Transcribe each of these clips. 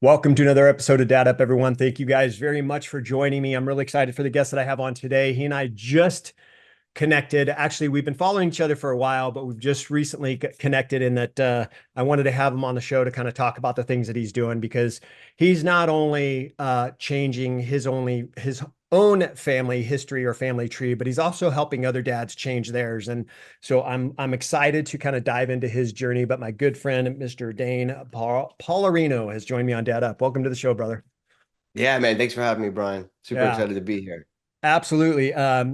Welcome to another episode of Dad Up, everyone. Thank you guys very much for joining me. I'm really excited for the guest that I have on today. He and I just connected. Actually, we've been following each other for a while, but we've just recently connected in that I wanted to have him on the show to kind of talk about the things that he's doing because he's not only changing his own family history or family tree, but he's also helping other dads change theirs. And so I'm excited to kind of dive into his journey. But my good friend, Mr. Dane Palarino, has joined me on Dad Up. Welcome to the show, brother. Yeah, man. Thanks for having me, Brian. Super Yeah. excited to be here. Absolutely.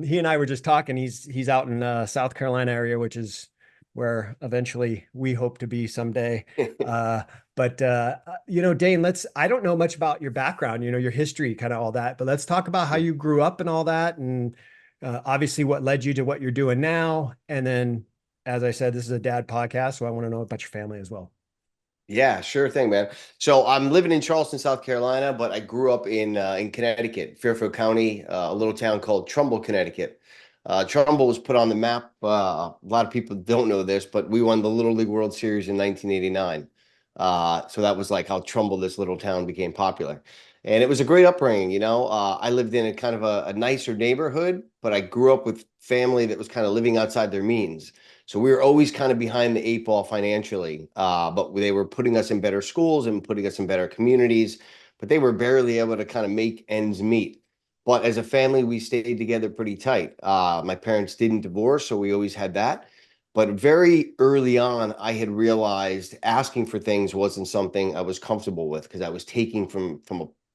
He and I were just talking. He's out in South Carolina area, which is where eventually we hope to be someday. Uh, but Dane, I don't know much about your background, your history, kind of all that, but let's talk about how you grew up and all that, and obviously what led you to what you're doing now. And then, as I said, this is a dad podcast, so I want to know about your family as well. Yeah, sure thing, man. So I'm living in Charleston, South Carolina, but I grew up in Connecticut, Fairfield County, a little town called Trumbull, Connecticut. Trumbull was put on the map. A lot of people don't know this, but we won the Little League World Series in 1989. So that was like how Trumbull, this little town, became popular. And it was a great upbringing, you know. I lived in a kind of a nicer neighborhood, but I grew up with family that was kind of living outside their means. So we were always kind of behind the eight ball financially, but they were putting us in better schools and putting us in better communities, but they were barely able to kind of make ends meet. But as a family, we stayed together pretty tight. My parents didn't divorce, so we always had that. But very early on, I had realized asking for things wasn't something I was comfortable with because I was taking from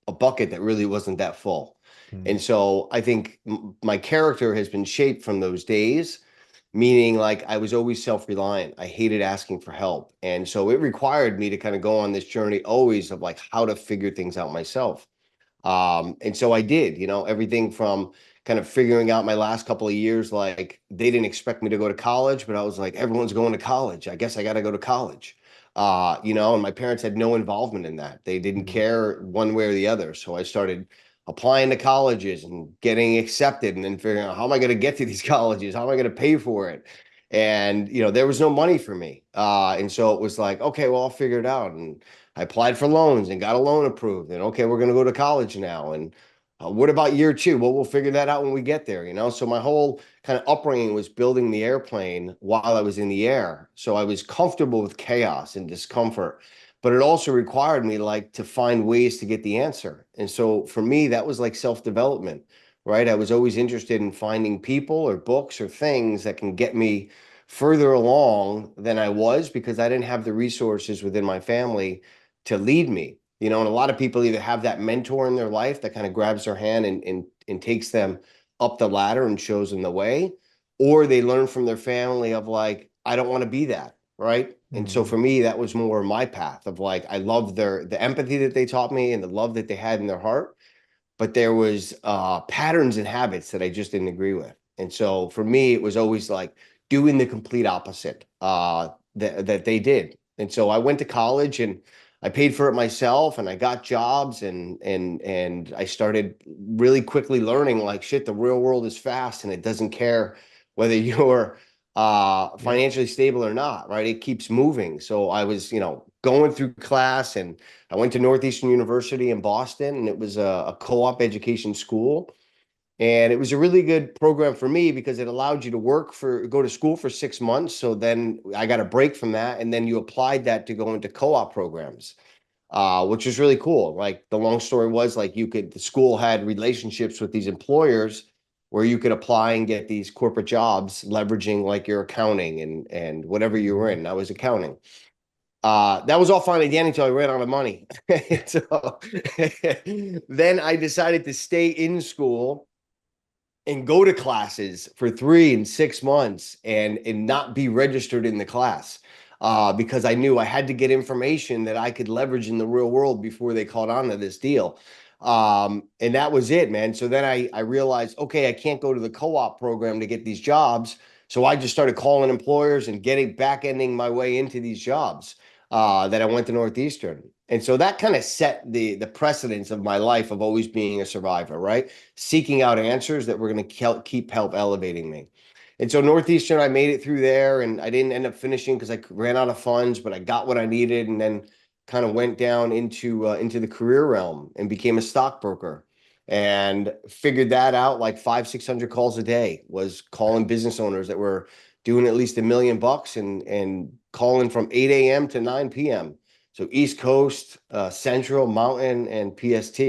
a bucket that really wasn't that full. Mm. And so I think my character has been shaped from those days, meaning like I was always self-reliant. I hated asking for help. And so it required me to kind of go on this journey always of like how to figure things out myself. And so I did, everything from kind of figuring out my last couple of years, like they didn't expect me to go to college, but I was like, everyone's going to college. I guess I got to go to college. And my parents had no involvement in that. They didn't Mm. care one way or the other. So I started applying to colleges and getting accepted and then figuring out how am I going to get to these colleges? How am I going to pay for it? And, there was no money for me. And so it was like, okay, well, I'll figure it out. And I applied for loans and got a loan approved. And okay, we're going to go to college now. And what about year two? Well, we'll figure that out when we get there. So my whole kind of upbringing was building the airplane while I was in the air. So I was comfortable with chaos and discomfort, but it also required me like to find ways to get the answer. And so for me, that was like self-development, right? I was always interested in finding people or books or things that can get me further along than I was because I didn't have the resources within my family to lead me. And a lot of people either have that mentor in their life that kind of grabs their hand and takes them up the ladder and shows them the way, or they learn from their family of like, I don't want to be that, right? And so Mm. for me, that was more my path of like, I love the empathy that they taught me and the love that they had in their heart, but there was patterns and habits that I just didn't agree with. And so for me, it was always like doing the complete opposite that they did. And so I went to college and I paid for it myself and I got jobs and I started really quickly learning like shit, the real world is fast and it doesn't care whether you're Yep. financially stable or not, right? It keeps moving. So I was, going through class and I went to Northeastern University in Boston, and it was a co-op education school. And it was a really good program for me because it allowed you to go to school for 6 months. So then I got a break from that. And then you applied that to go into co-op programs, which was really cool. Like the long story was like the school had relationships with these employers where you could apply and get these corporate jobs leveraging like your accounting and whatever you were Mhm. in. I was accounting. That was all fine and dandy until I ran out of money. So then I decided to stay in school and go to classes for 3 and 6 months and not be registered in the class because I knew I had to get information that I could leverage in the real world before they caught on to this deal. And that was it, man. So then I realized, okay, I can't go to the co-op program to get these jobs. So I just started calling employers and getting back ending my way into these jobs that I went to Northeastern. And so that kind of set the precedence of my life of always being a survivor, right? Seeking out answers that were going to keep help elevating me. And so Northeastern, I made it through there and I didn't end up finishing because I ran out of funds, but I got what I needed. And then kind of went down into the career realm and became a stockbroker, and figured that out. Like 500-600 calls a day was calling business owners that were doing at least $1 million, and calling from 8 a.m. to 9 p.m. So East Coast, Central, Mountain, and PST,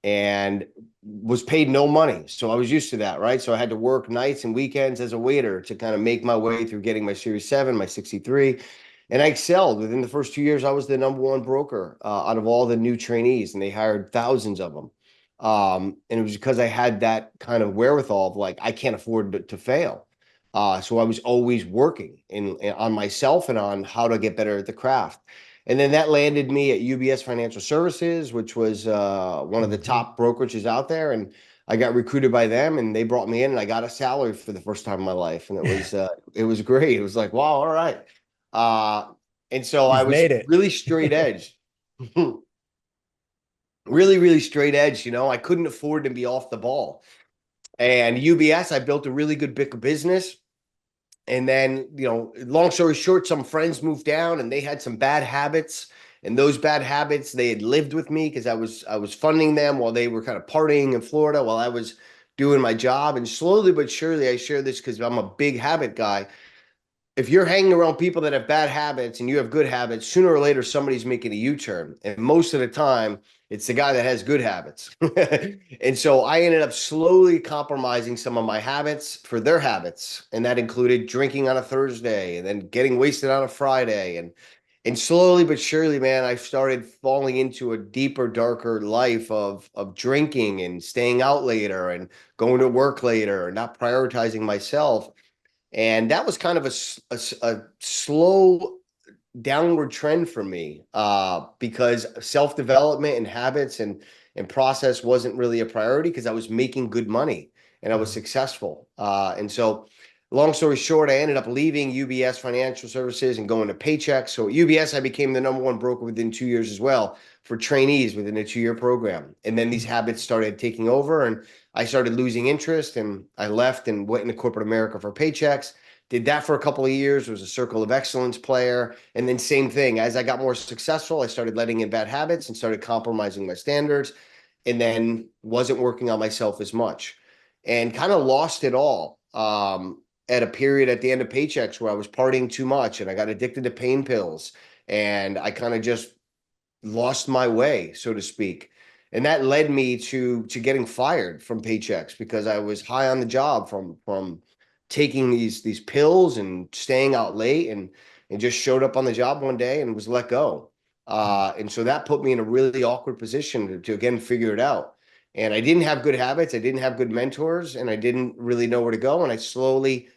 and was paid no money. So I was used to that, right? So I had to work nights and weekends as a waiter to kind of make my way through getting my Series 7, my 63. And I excelled. Within the first 2 years, I was the number one broker out of all the new trainees, and they hired thousands of them. And it was because I had that kind of wherewithal of like, I can't afford to fail. So I was always working on myself and on how to get better at the craft. And then that landed me at UBS Financial Services, which was one of the top brokerages out there. And I got recruited by them, and they brought me in, and I got a salary for the first time in my life. And it was great. It was like, wow, all right. And so I You've was made it. really straight edge, really, really straight edge. I couldn't afford to be off the ball. And UBS, I built a really good book of business. And then, long story short, some friends moved down, and they had some bad habits. And those bad habits, they had lived with me because I was funding them while they were kind of partying in Florida while I was doing my job. And slowly but surely, I share this because I'm a big habit guy. If you're hanging around people that have bad habits and you have good habits, sooner or later somebody's making a U-turn. And most of the time, it's the guy that has good habits. And so I ended up slowly compromising some of my habits for their habits. And that included drinking on a Thursday and then getting wasted on a Friday. And slowly but surely, man, I started falling into a deeper, darker life of drinking and staying out later and going to work later and not prioritizing myself. And that was kind of a slow downward trend for me, because self-development and habits and process wasn't really a priority because I was making good money and I was successful. And so long story short, I ended up leaving UBS Financial Services and going to Paychex. So at UBS, I became the number one broker within 2 years as well for trainees within a 2-year program. And then these habits started taking over, and I started losing interest, and I left and went into corporate America for Paychex. Did that for a couple of years, was a circle of excellence player. And then same thing, as I got more successful, I started letting in bad habits and started compromising my standards, and then wasn't working on myself as much, and kind of lost it all. At a period at the end of Paychex where I was partying too much and I got addicted to pain pills, and I kind of just lost my way, so to speak. And that led me to getting fired from Paychex because I was high on the job from taking these pills and staying out late, and just showed up on the job one day and was let go. And so that put me in a really awkward position to again figure it out. And I didn't have good habits, I didn't have good mentors, and I didn't really know where to go. And I slowly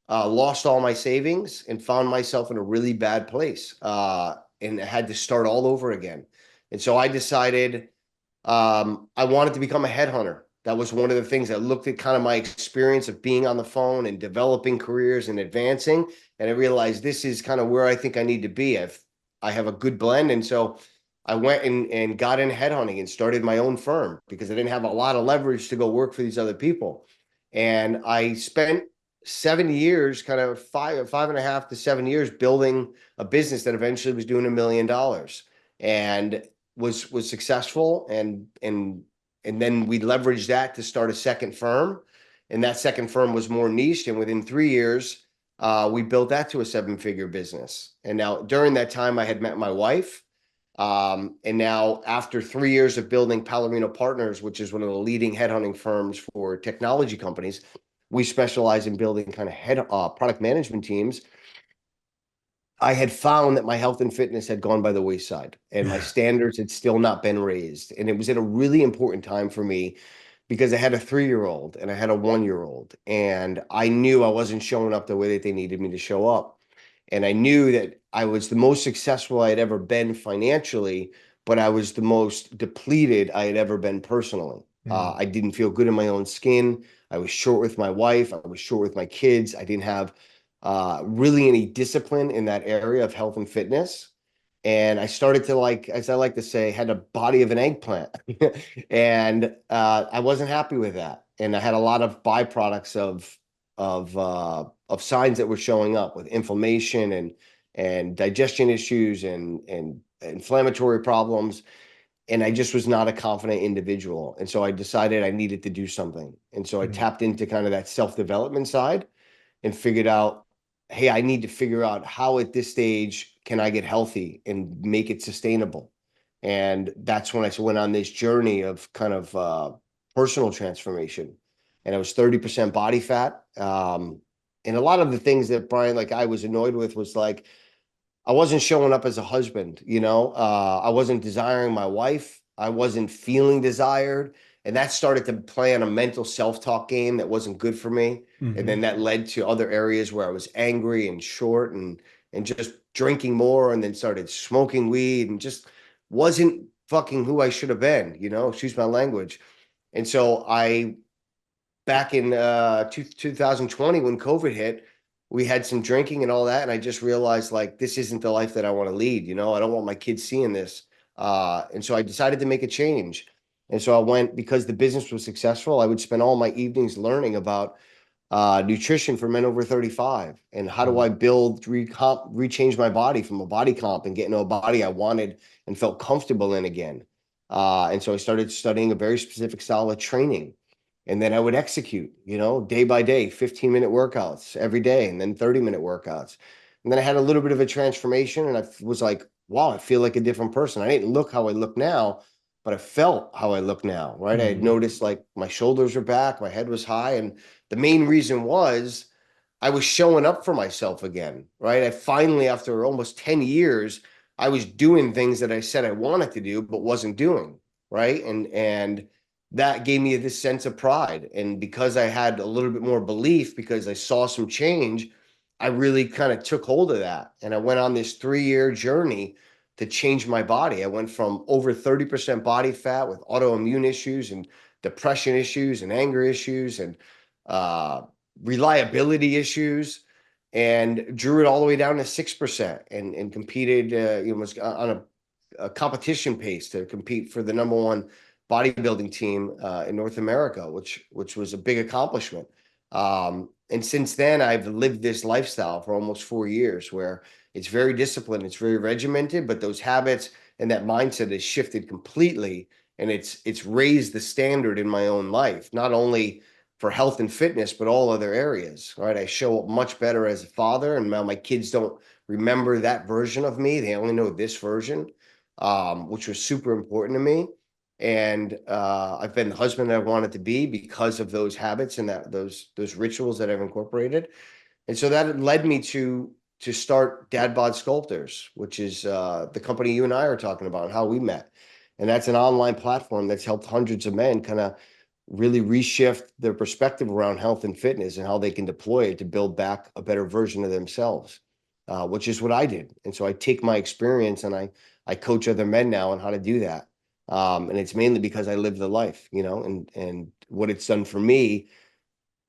lost all my savings and found myself in a really bad place, and had to start all over again. And so I decided I wanted to become a headhunter. That was one of the things. I looked at kind of my experience of being on the phone and developing careers and advancing, and I realized this is kind of where I think I need to be. I have a good blend, and so I went and got in headhunting and started my own firm because I didn't have a lot of leverage to go work for these other people. And I spent 7 years, kind of five and a half to 7 years, building a business that eventually was doing $1 million, and was successful. And then we leveraged that to start a second firm, and that second firm was more niche. And within 3 years, we built that to a 7-figure business. And now during that time, I had met my wife. And now after 3 years of building Palarino Partners, which is one of the leading headhunting firms for technology companies, we specialize in building kind of product management teams. I had found that my health and fitness had gone by the wayside, and my standards had still not been raised. And it was at a really important time for me because I had a 3-year-old and I had a 1-year-old, and I knew I wasn't showing up the way that they needed me to show up. And I knew that I was the most successful I had ever been financially, but I was the most depleted I had ever been personally. I didn't feel good in my own skin. I was short with my wife. I was short with my kids. I didn't have really any discipline in that area of health and fitness. And I started to, like, as I like to say, had a body of an eggplant. And I wasn't happy with that. And I had a lot of byproducts of signs that were showing up with inflammation and digestion issues and inflammatory problems, and I just was not a confident individual. And so I decided I needed to do something. And so I Mhm. tapped into kind of that self-development side and figured out, hey, I need to figure out how at this stage can I get healthy and make it sustainable. And that's when I went on this journey of kind of personal transformation. And I was 30% body fat. And a lot of the things that Bryan, like I was annoyed with was like, I wasn't showing up as a husband, you know. I wasn't desiring my wife. I wasn't feeling desired. And that started to play on a mental self-talk game that wasn't good for me. And Mhm. then that led to other areas where I was angry and short and just drinking more, and then started smoking weed and just wasn't fucking who I should have been, you know, excuse my language. And so I back in 2020 when COVID hit, we had some drinking and all that. And I just realized like, this isn't the life that I want to lead. You know, I don't want my kids seeing this. And so I decided to make a change. And so I went, because the business was successful, I would spend all my evenings learning about nutrition for men over 35 and how do I build, rechange my body from a body comp and get into a body I wanted and felt comfortable in again. And so I started studying a very specific style of training, and then I would execute, you know, day by day, 15-minute workouts every day, and then 30-minute workouts. And then I had a little bit of a transformation, and I was like, wow, I feel like a different person. I didn't look how I look now, but I felt how I look now, right? I had Mhm. noticed like my shoulders were back, my head was high. And the main reason was I was showing up for myself again, right? I finally, after almost 10 years, I was doing things that I said I wanted to do, but wasn't doing, right? And that gave me this sense of pride. And because I had a little bit more belief, because I saw some change, I really kind of took hold of that. And I went on this 3-year journey to change my body. I went from over 30% body fat with autoimmune issues and depression issues and anger issues and uh, reliability issues, and drew it all the way down to 6% and competed, was on a competition pace to compete for the number one bodybuilding team in North America, which was a big accomplishment. And since then, I've lived this lifestyle for almost 4 years where it's very disciplined, it's very regimented, but those habits and that mindset has shifted completely, and it's raised the standard in my own life, not only for health and fitness, but all other areas, right? I show up much better as a father, and now my kids don't remember that version of me. They only know this version, which was super important to me. And I've been the husband that I wanted to be because of those habits and those rituals that I've incorporated. And so that led me to start Dad Bod Sculptors, which is the company you and I are talking about and how we met. And that's an online platform that's helped hundreds of men kind of really reshift their perspective around health and fitness and how they can deploy it to build back a better version of themselves, which is what I did. And so I take my experience and I coach other men now on how to do that. And it's mainly because I live the life, you know, and what it's done for me,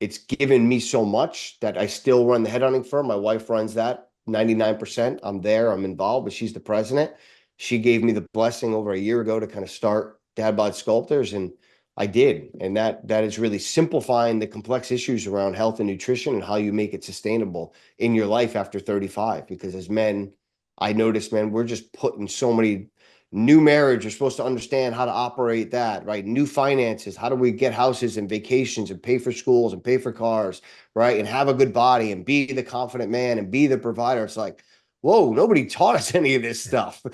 it's given me so much that I still run the headhunting firm. My wife runs that 99%. I'm there, I'm involved, but she's the president. She gave me the blessing over a year ago to kind of start Dad Bod Sculptors, and I did. And that is really simplifying the complex issues around health and nutrition and how you make it sustainable in your life after 35. Because as men, I notice, man, we're just putting so many new marriage, you're supposed to understand how to operate that, right? New finances, how do we get houses and vacations and pay for schools and pay for cars, right? And have a good body and be the confident man and be the provider. It's like, whoa, nobody taught us any of this stuff.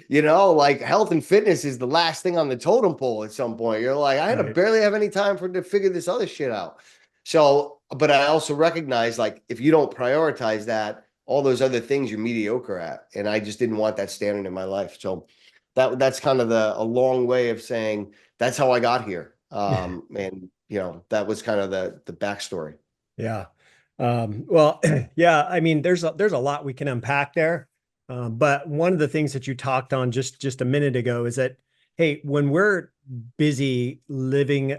You know, like health and fitness is the last thing on the totem pole at some point. You're like, I had to Right. barely have any time to figure this other shit out. So, but I also recognize like if you don't prioritize that, all those other things you're mediocre at. And I just didn't want that standard in my life. So that's kind of a long way of saying that's how I got here. And you know, that was kind of the backstory. Yeah. Well, yeah, I mean, there's a lot we can unpack there. But one of the things that you talked on just a minute ago is that, hey, when we're busy living,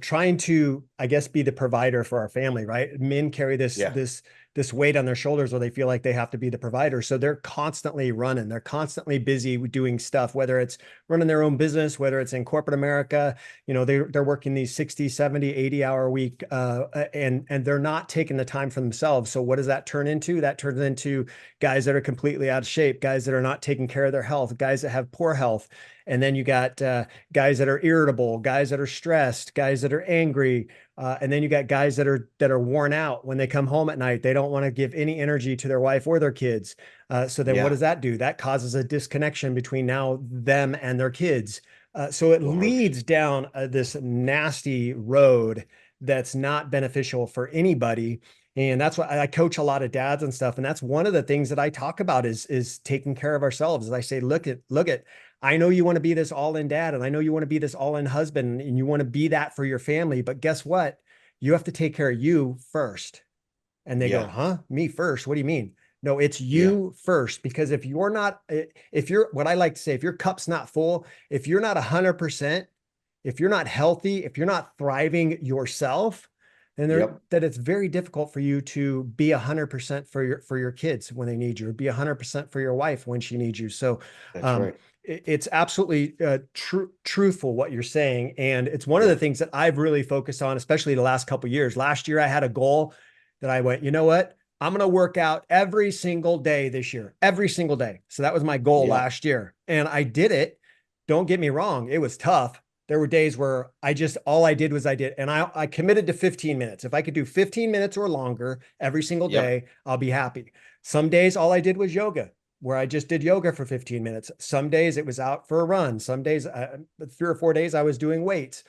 trying to, I guess, be the provider for our family, right? Men carry this Yeah. this this weight on their shoulders where they feel like they have to be the provider. So they're constantly running, they're constantly busy doing stuff, whether it's running their own business, whether it's in corporate America. They're working these 60, 70, 80-hour week, and they're not taking the time for themselves. So what does that turn into? That turns into guys that are completely out of shape, guys that are not taking care of their health, guys that have poor health. And then you got guys that are irritable, guys that are stressed, guys that are angry, and then you got guys that are worn out when they come home at night. They don't want to give any energy to their wife or their kids. So then what Yeah. does that do? That causes a disconnection between now them and their kids. So it 100%. leads down this nasty road that's not beneficial for anybody. And that's why I coach a lot of dads and stuff. And that's one of the things that I talk about is taking care of ourselves. As I say, look at, I know you want to be this all-in dad, and I know you want to be this all-in husband, and you want to be that for your family. But guess what? You have to take care of you first. And they go, Yeah. huh? Me first? What do you mean? No, it's Yeah. you first. Because if you're not, if you're, what I like to say, if your cup's not full, if you're not 100%, if you're not healthy, if you're not thriving yourself, then Yep. that it's very difficult for you to be 100% for your kids when they need you, or be 100% for your wife when she needs you. So That's um, right. it's absolutely truthful what you're saying, and it's one of the Yeah. things that I've really focused on, especially the last couple of years. Last year, I had a goal that I went, you know what? I'm going to work out every single day this year, every single day. So that was my goal Yeah. last year, and I did it. Don't get me wrong, it was tough. There were days where all I did was I did, and I committed to 15 minutes. If I could do 15 minutes or longer every single Yep. day, I'll be happy. Some days all I did was yoga, where I just did yoga for 15 minutes. Some days it was out for a run. Some days, 3 or 4 days, I was doing weights.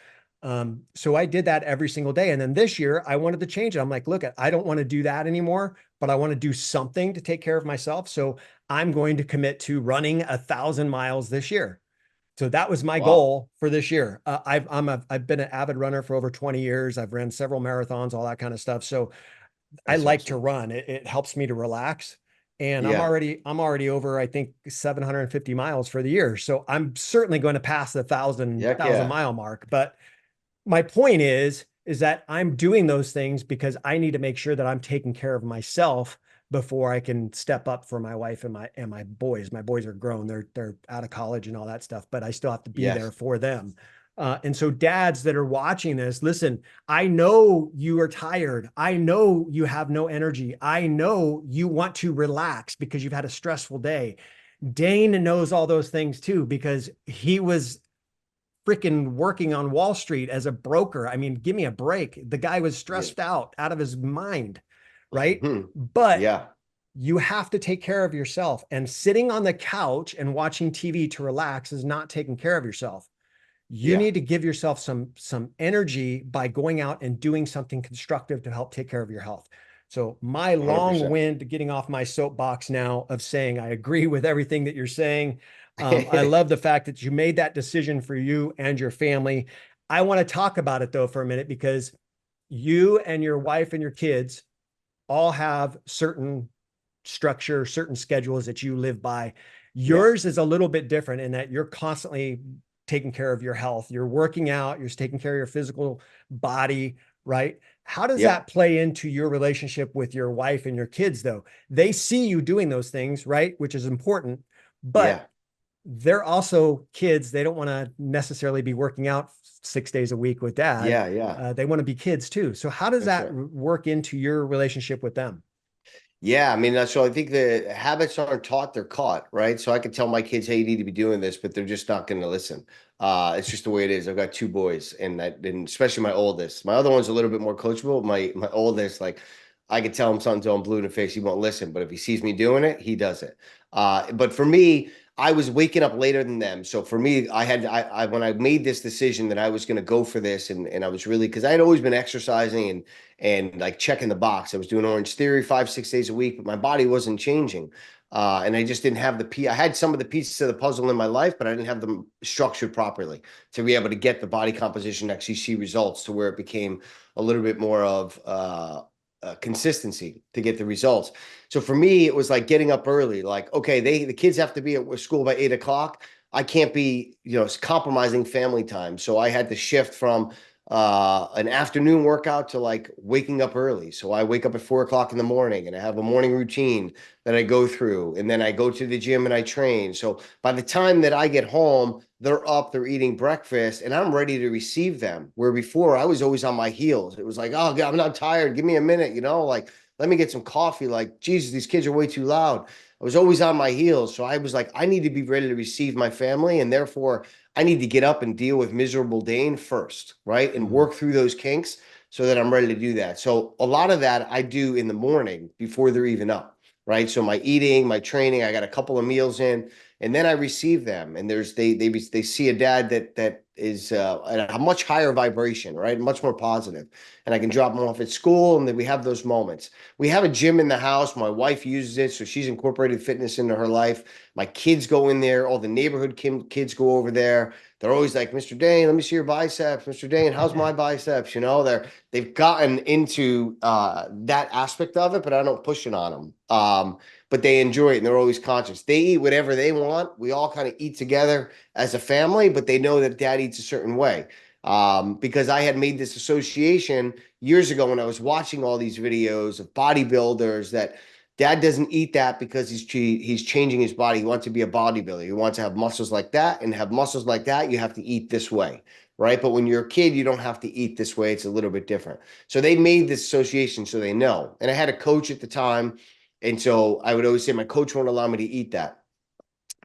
So I did that every single day. And then this year I wanted to change it. I'm like, look, I don't want to do that anymore, but I want to do something to take care of myself. So I'm going to commit to running 1,000 miles this year. So that was my Wow. goal for this year. I've been an avid runner for over 20 years. I've ran several marathons, all that kind of stuff. So I That's like to awesome. run. It helps me to relax. And Yeah. I'm already over, I think, 750 miles for the year. So I'm certainly going to pass the Heck thousand yeah. mile mark. But my point is that I'm doing those things because I need to make sure that I'm taking care of myself before I can step up for my wife and my boys. My boys are grown; they're out of college and all that stuff, but I still have to be there Yes. for them. And so, dads that are watching this, listen. I know you are tired. I know you have no energy. I know you want to relax because you've had a stressful day. Dane knows all those things too because he was freaking working on Wall Street as a broker. I mean, give me a break. The guy was Yeah. stressed out of his mind, right? But Yeah. you have to take care of yourself. And sitting on the couch and watching TV to relax is not taking care of yourself. You Yeah. need to give yourself some energy by going out and doing something constructive to help take care of your health. So my long 100%. wind getting off my soapbox now of saying I agree with everything that you're saying. I love the fact that you made that decision for you and your family. I want to talk about it though for a minute because you and your wife and your kids all have certain structure, certain schedules that you live by. Yeah. Yours is a little bit different in that you're constantly taking care of your health. You're working out, you're taking care of your physical body, right? How does that Yep. play into your relationship with your wife and your kids, though? They see you doing those things, right? Which is important, but Yeah. they're also kids. They don't want to necessarily be working out 6 days a week with dad. Yeah. Yeah. They want to be kids too. So, how does That's that right. work into your relationship with them? Yeah, I mean, so I think the habits aren't taught, they're caught, right? So I can tell my kids, hey, you need to be doing this, but they're just not going to listen. It's just the way it is. I've got two boys, and especially my oldest. My other one's a little bit more coachable. My oldest, like I could tell him something till I'm blue in the face, he won't listen. But if he sees me doing it, he does it. But for me, I was waking up later than them. So for me, I when I made this decision that I was going to go for this, and I was really, because I had always been exercising and like checking the box. I was doing Orange Theory 5, 6 days a week, but my body wasn't changing. And I just didn't have I had some of the pieces of the puzzle in my life, but I didn't have them structured properly to be able to get the body composition, actually see results to where it became a little bit more of consistency to get the results. So for me, it was like getting up early, like, okay, the kids have to be at school by 8 o'clock. I can't be, compromising family time. So I had to shift from an afternoon workout to like waking up early. So I wake up at 4 o'clock in the morning and I have a morning routine that I go through. And then I go to the gym and I train. So by the time that I get home, they're up, they're eating breakfast, and I'm ready to receive them. Where before I was always on my heels. It was like, oh God, I'm not tired. Give me a minute, like, let me get some coffee. Like, Jesus, these kids are way too loud. I was always on my heels. So I was like, I need to be ready to receive my family. And therefore, I need to get up and deal with miserable Dane first, right? And work through those kinks so that I'm ready to do that. So a lot of that I do in the morning before they're even up, right? So my eating, my training, I got a couple of meals in, and then I receive them. And they see a dad that is at a much higher vibration, right? Much more positive. And I can drop them off at school, and then we have those moments. We have a gym in the house. My wife uses it, so she's incorporated fitness into her life. My kids go in there. All the neighborhood kids go over there. They're always like, Mr. Dane, let me see your biceps. Mr. Dane, how's my biceps? They've gotten into that aspect of it, but I don't push it on them. But they enjoy it and they're always conscious. They eat whatever they want. We all kind of eat together as a family, but they know that dad eats a certain way. Because I had made this association years ago when I was watching all these videos of bodybuilders that dad doesn't eat that because he's changing his body. He wants to be a bodybuilder. He wants to have muscles like that, and have muscles like that, you have to eat this way, right? But when you're a kid, you don't have to eat this way. It's a little bit different. So they made this association so they know. And I had a coach at the time, and so I would always say my coach won't allow me to eat that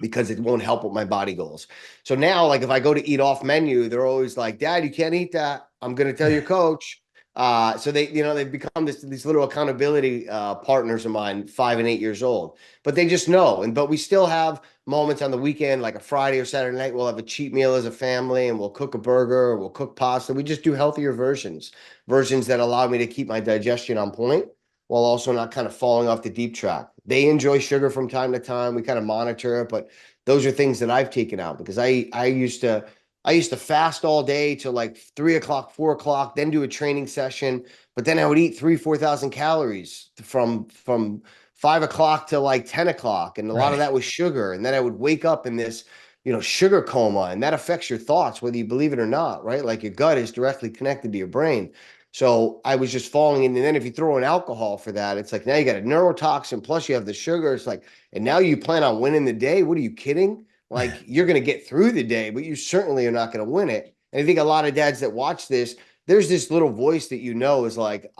because it won't help with my body goals. So now, like if I go to eat off menu, they're always like, Dad, you can't eat that. I'm going to tell your coach. So they've become these little accountability partners of mine, 5 and 8 years old, but they just know. But we still have moments on the weekend, like a Friday or Saturday night, we'll have a cheat meal as a family and we'll cook a burger or we'll cook pasta. We just do healthier versions that allow me to keep my digestion on point while also not kind of falling off the deep track. They enjoy sugar from time to time. We kind of monitor it, but those are things that I've taken out because I used to fast all day till like 3 o'clock, 4 o'clock, then do a training session. But then I would eat 4,000 calories from 5 o'clock to like 10 o'clock. And a lot of that was sugar. And then I would wake up in this, sugar coma, and that affects your thoughts, whether you believe it or not, right? Like your gut is directly connected to your brain. So I was just falling in. And then if you throw in alcohol for that, it's like now you got a neurotoxin, plus you have the sugar. It's like, and now you plan on winning the day. What are you kidding? Like you're going to get through the day, but you certainly are not going to win it. And I think a lot of dads that watch this, there's this little voice that is like,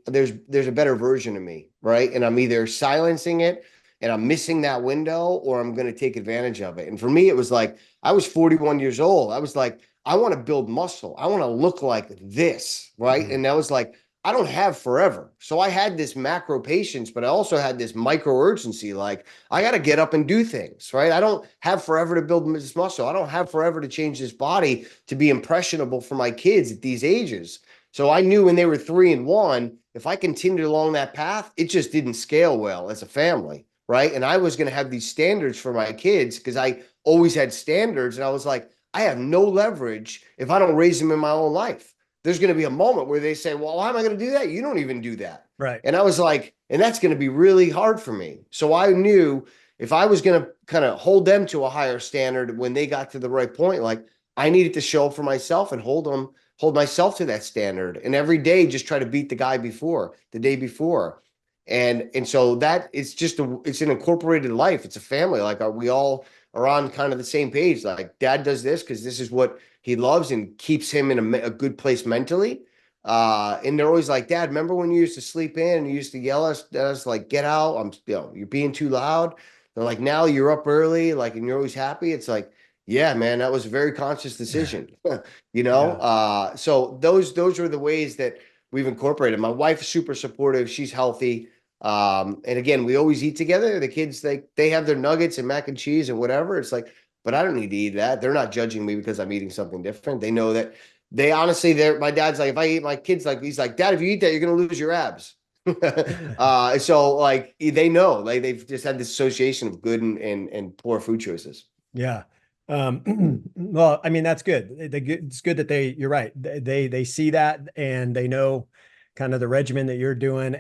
there's a better version of me, right? And I'm either silencing it and I'm missing that window, or I'm going to take advantage of it. And for me, it was like, I was 41 years old. I was like, I want to build muscle. I want to look like this, right? And that was like, I don't have forever. So I had this macro patience, but I also had this micro urgency. Like I got to get up and do things, right? I don't have forever to build this muscle. I don't have forever to change this body to be impressionable for my kids at these ages. So I knew when they were 3 and 1, if I continued along that path, it just didn't scale well as a family, right? And I was going to have these standards for my kids because I always had standards. And I was like, I have no leverage if I don't raise them in my own life. There's going to be a moment where they say, well, how am I going to do that? You don't even do that. Right. And I was like, and that's going to be really hard for me. So I knew if I was going to kind of hold them to a higher standard when they got to the right point, like I needed to show up for myself and hold myself to that standard. And every day, just try to beat the day before. And so that it's an incorporated life. It's a family. Like we all are on kind of the same page. Like dad does this because this is what he loves and keeps him in a good place mentally. And they're always like, Dad, remember when you used to sleep in and you used to yell at us like, get out. You're being too loud. They're like, now you're up early, like, and you're always happy. It's like, yeah, man, that was a very conscious decision, So those are the ways that we've incorporated. My wife's super supportive. She's healthy. And again, we always eat together. The kids, they have their nuggets and mac and cheese and whatever. It's like, but I don't need to eat that. They're not judging me because I'm eating something different. They know that my dad's like, if I eat, my kids like, he's like, Dad, if you eat that, you're going to lose your abs. So like they know, like they've just had this association of good and poor food choices. Yeah. Well, I mean, that's good. It's good that you're right. They see that and they know kind of the regimen that you're doing.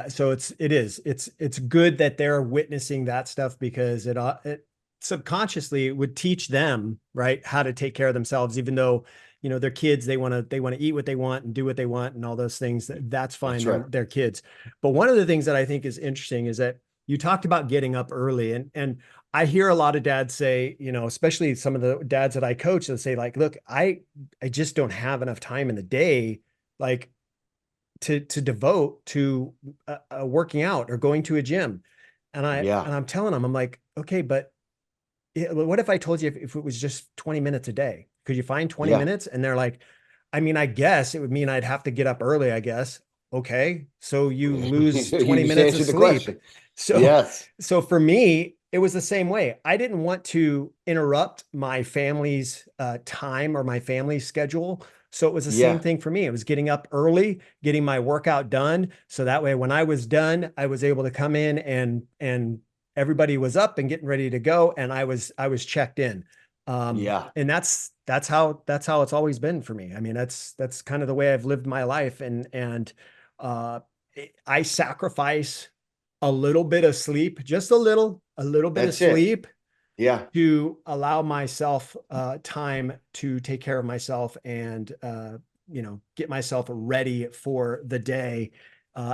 So it's good that they're witnessing that stuff because it subconsciously would teach them, right, how to take care of themselves, even though their kids, they want to eat what they want and do what they want and all those things. That's fine. That's right. They're kids. But one of the things that I think is interesting is that you talked about getting up early, and I hear a lot of dads say, especially some of the dads that I coach, that say like, look, I just don't have enough time in the day, like to devote to working out or going to a gym. And Yeah. I'm telling them, I'm like, okay, but what if I told you if it was just 20 minutes a day? Could you find 20 Yeah. minutes? And they're like, I mean, I guess it would mean I'd have to get up early, I guess. Okay. So you lose You 20 just minutes of answered the sleep. question. So, Yes. so for me, it was the same way. I didn't want to interrupt my family's time or my family's schedule. So it was the same Yeah. thing for me. It was getting up early, getting my workout done. So that way, when I was done, I was able to come in and everybody was up and getting ready to go, and I was checked in. Yeah. And that's how it's always been for me. I mean, that's kind of the way I've lived my life, and uh, I sacrifice a little bit of sleep, just a little bit of That's it. sleep Yeah. to allow myself time to take care of myself and get myself ready for the day.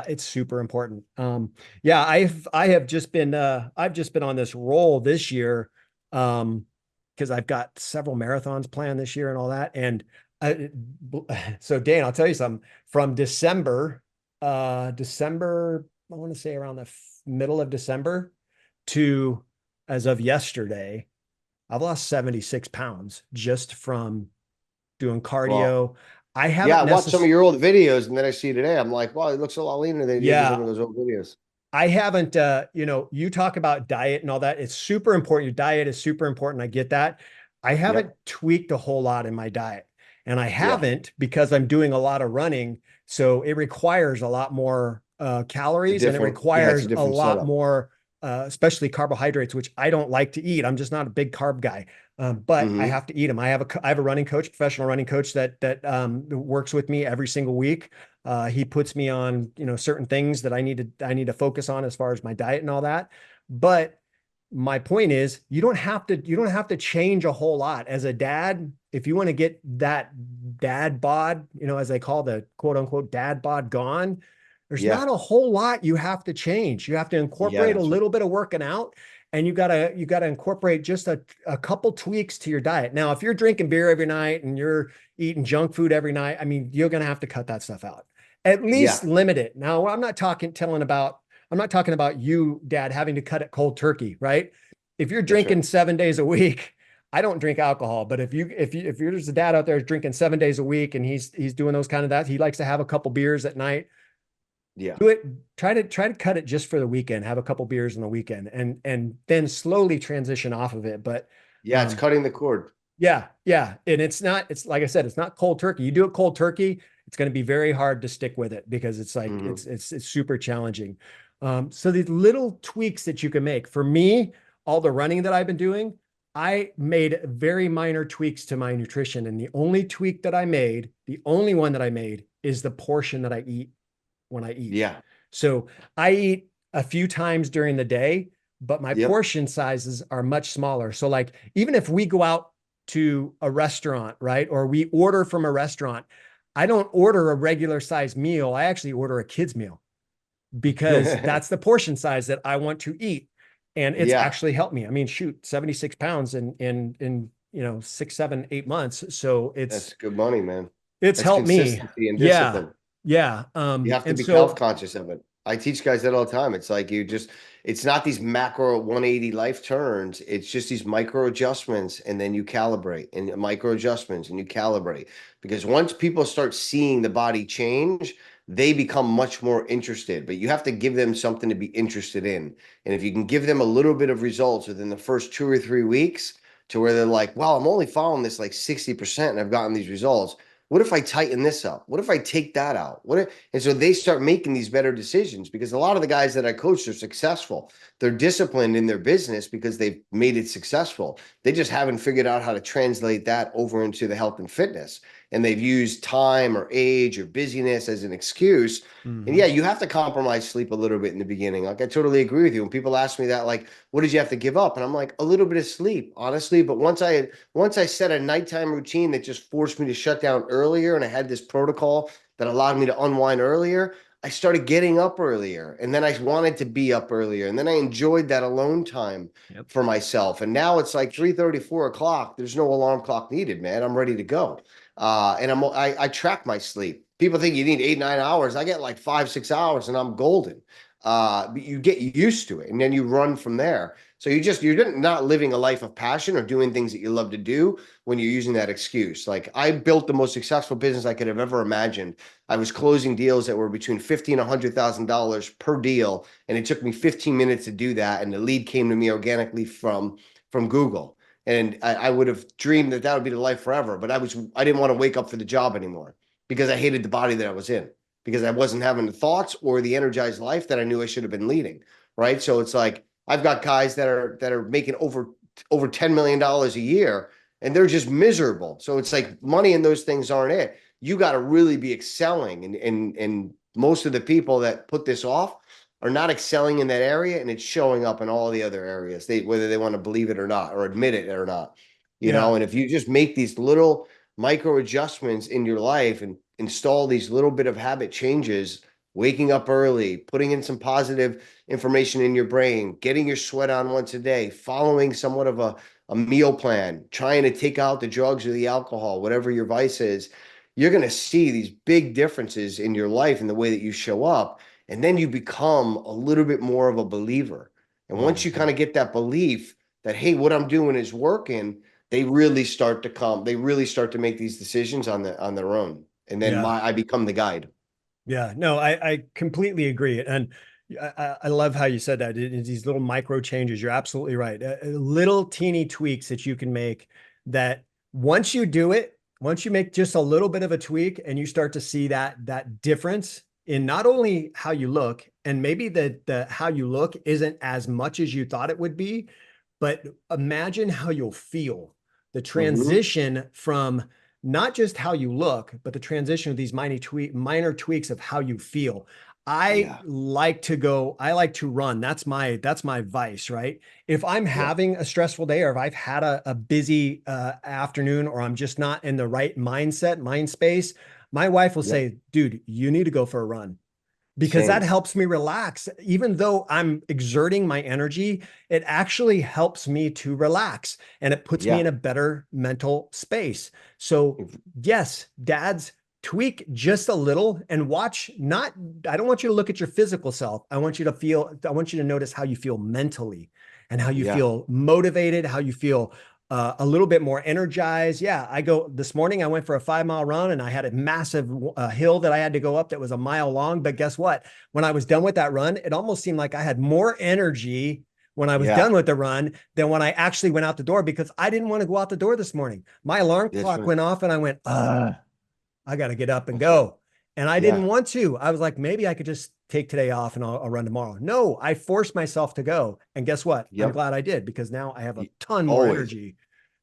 It's super important. Yeah, I've just been on this roll this year, because I've got several marathons planned this year and all that. And I, so Dane, I'll tell you something. From December, I want to say around the middle of December to as of yesterday, I've lost 76 pounds just from doing Well, cardio. I yeah, haven't I watched some of necessarily, your old videos and then I see today, I'm like, wow, he looks a lot leaner than he did in some yeah, of those old videos. I haven't, you talk about diet and all that. It's super important. Your diet is super important. I get that. I haven't Yep. tweaked a whole lot in my diet. And I Yeah. haven't because I'm doing a lot of running. So it requires a lot more calories, and it It's a requires a different lot setup. more, especially carbohydrates, which I don't like to eat. I'm just not a big carb guy. But I Hmm. have to eat them. I have a running coach, professional running coach that works with me every single week. He puts me on, certain things that I need to focus on as far as my diet and all that. But my point is, you don't have to change a whole lot as a dad. If you want to get that dad bod, as they call the quote unquote dad bod gone, there's Yeah. not a whole lot you have to change. You have to Yeah, incorporate a that's right. little bit of working out, and you gotta incorporate just a couple tweaks to your diet. Now, if you're drinking beer every night and you're eating junk food every night, I mean, you're gonna have to cut that stuff out. At least Yeah, limit it. Now, I'm not talking about you, dad, having to cut it cold turkey, right? If you're that's right. drinking 7 days a week, I don't drink alcohol, but if you're just a dad out there drinking 7 days a week and he's doing those kind of that, he likes to have a couple beers at night. Yeah. Do it. Try to cut it just for the weekend. Have a couple beers on the weekend, and then slowly transition off of it. But Yeah, it's um, cutting the cord. yeah, yeah. And it's like I said, it's not cold turkey. You do it cold turkey, it's going to be very hard to stick with it because it's like Hmm. it's super challenging. So these little tweaks that you can make. For me, all the running that I've been doing, I made very minor tweaks to my nutrition. And the only tweak that I made, the only one that I made is the portion that I eat when I eat. Yeah. So I eat a few times during the day, but my Yep. portion sizes are much smaller. So like even if we go out to a restaurant, right? Or we order from a restaurant, I don't order a regular size meal. I actually order a kid's meal because that's the portion size that I want to eat. And it's Yeah, actually helped me. I mean, shoot, 76 pounds in 6, 7, 8 months. So that's good money, man. it's That's helped me. consistency and Yeah. discipline. Yeah. You have to And be health so conscious of it. I teach guys that all the time. It's like it's not these macro 180 life turns. It's just these micro adjustments and then you calibrate and micro adjustments and you calibrate. Because once people start seeing the body change, they become much more interested. But you have to give them something to be interested in. And if you can give them a little bit of results within the first 2 or 3 weeks to where they're like, wow, I'm only following this like 60% and I've gotten these results. What if I tighten this up? What if I take that out? And so they start making these better decisions because a lot of the guys that I coach are successful. They're disciplined in their business because they've made it successful. They just haven't figured out how to translate that over into the health and fitness. and they've used time or age or busyness as an excuse. And yeah, you have to compromise sleep a little bit in the beginning. Like I totally agree with you. When people ask me that, like, what did you have to give up? And I'm like, a little bit of sleep, honestly. But once I set a nighttime routine that just forced me to shut down earlier, and I had this protocol that allowed me to unwind earlier, I started getting up earlier, and then I wanted to be up earlier, and then I enjoyed that alone time Yep. for myself. And now it's like 3:30, 4 o'clock. There's no alarm clock needed, man. I'm ready to go. And I track my sleep. People think you need 8, 9 hours. I get like 5, 6 hours and I'm golden. But you get used to it and then you run from there. So you're not living a life of passion or doing things that you love to do when you're using that excuse. Like I built the most successful business I could have ever imagined. I was closing deals that were between $50,000 and $100,000 per deal, and it took me 15 minutes to do that. And the lead came to me organically from Google. And I would have dreamed that would be the life forever, but I didn't want to wake up for the job anymore because I hated the body that I was in, because I wasn't having the thoughts or the energized life that I knew I should have been leading. Right. So it's like I've got guys that are making over $10 million a year, and they're just miserable. So it's like money and those things aren't it. You got to really be excelling. And most of the people that put this off are not excelling in that area, and it's showing up in all the other areas, whether they want to believe it or not, or admit it or not, Yeah. and if you just make these little micro adjustments in your life and install these little bit of habit changes, waking up early, putting in some positive information in your brain, getting your sweat on once a day, following somewhat of a meal plan, trying to take out the drugs or the alcohol, whatever your vice is, you're going to see these big differences in your life and the way that you show up. And then you become a little bit more of a believer. And once you kind of get that belief that, hey, what I'm doing is working, they really start to make these decisions on their own. And then Yeah. I become the guide. Yeah, no, I completely agree. And I love how you said that. These little micro changes. You're absolutely right. Little teeny tweaks that you can make that once you do it, once you make just a little bit of a tweak and you start to see that difference in not only how you look, and maybe the how you look isn't as much as you thought it would be, but imagine how you'll feel. The Mm-hmm. transition from not just how you look, but the transition of these minor tweaks of how you feel. Yeah. I like to run. That's my vice, right? If I'm Yeah. having a stressful day, or if I've had a busy afternoon, or I'm just not in the right mind space, my wife will Yep. say, dude, you need to go for a run, because that Same. helps me relax. Even though I'm exerting my energy, it actually helps me to relax and it puts me in Yeah. a better mental space. So, yes, dads, tweak just a little and watch. Not, I don't want you to look at your physical self. I want you to notice how you feel mentally and how you Yeah. feel motivated, how you feel a little bit more energized. Yeah, this morning, I went for a 5 mile run and I had a massive hill that I had to go up that was a mile long. But guess what? When I was done with that run, it almost seemed like I had more energy when I was Yeah. done with the run than when I actually went out the door, because I didn't want to go out the door this morning. My alarm That's clock right. went off and I went, I got to get up and That's right. go. And I didn't Yeah. want to. I was like, maybe I could just take today off and I'll run tomorrow. No, I forced myself to go. And guess what? I'm Yep. glad I did, because now I have a Y- ton more Always. energy.